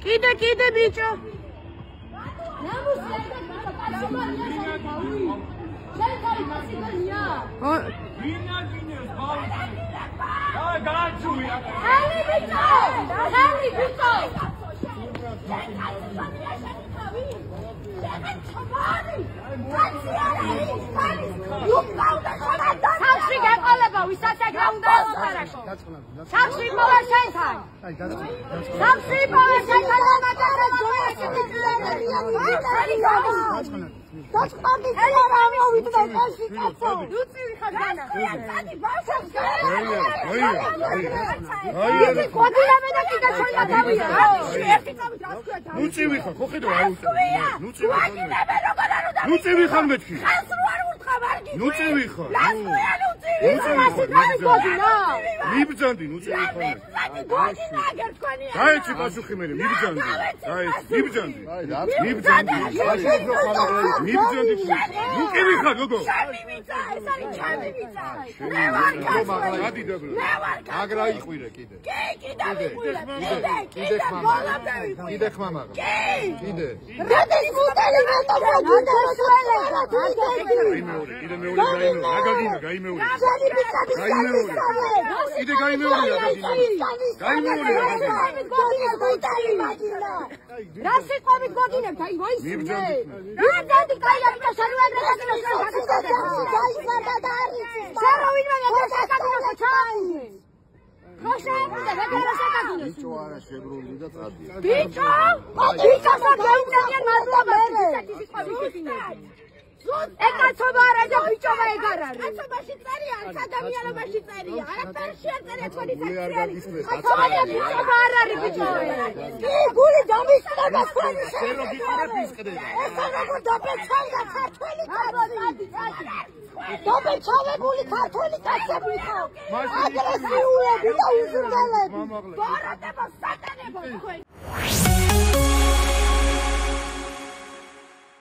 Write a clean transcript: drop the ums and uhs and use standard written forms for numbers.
კიდე ბიჭო. Სამში გაყოლება ვისაც ეგრე უნდა ელაპარაკო. სამში მოვა შენთან. სამში მოვა შენთან ამატარებს დაწყმარდი რა მოვიდა კაში კაცო. ლუცივი ხარ განა. აი კოდილამე და კიდე შოია დავია. ერთი წამით რა თქვა და. ლუცივი ხარ, ხო ხედავ არ უწევ. ლუცივი ხარ მეთქი. ხანს რო არ ურთხა ვარგი. ლუცივი ხარ. ლასკოა ლუცივი. გოდინა. მიბძანდი ლუცივი ხარ. გოდინა აგერ თქვენია. გაეცი პასუხი მე მიბძანდი. გაეცი მიბძანდი. მიბძანდი. ლუკივი ხარ გოგო. ჩემი ვიცა, ეს არის ჩემი ვიცა. მე ვარ კაცო. ადი დაბლა. მე ვარ კაცო. აგრა იყვირე კიდე. კიდე ვიყურე. კიდე ბოლომდე ვიყურე. კიდე ხმამა. კიდე. როდის მუტელი მეტობროგინდა როსველება. კიდე მეორე აგაგინა გაიმეორე. ჩემი ვიცა გაიმეორე. კიდე გაიმეორე აგაგინა. გაიმეორე აგაგინა. მუტელი მაგინა. რა სიყვებით გოდინებთ აი ვაისმე. მიბძანდი. რა ძანდი კაიაკა შარვაგრე გაგინოს გაიზარდა და არის. შაროვინმა გაგასაკადინოს ჩაი. ხოშა და გაგასაკადინოს. ბიჭო არა შებრული და წადია. ბიჭო? ბიჭო საგეუნდიან მადლობა მე. ეკაცობა არა და ბიჭობა ეგ არ არის. კაცობაში წერია, ადამიანობაში წერია. არაფერ შეწერია თქვენი საქმე. კაცობა ბიჭობა არ არის ბიჭოე. კი, გული დამისწრება თქვენი შეეროგიყურებ ეს როგორ დაბეჭავდა ქართველი კაცი. დაბეჭავებული ქართველი კაცები ხო? აგრესიულები და უზრუნველები. ბოროტება სატანებო თქვენ.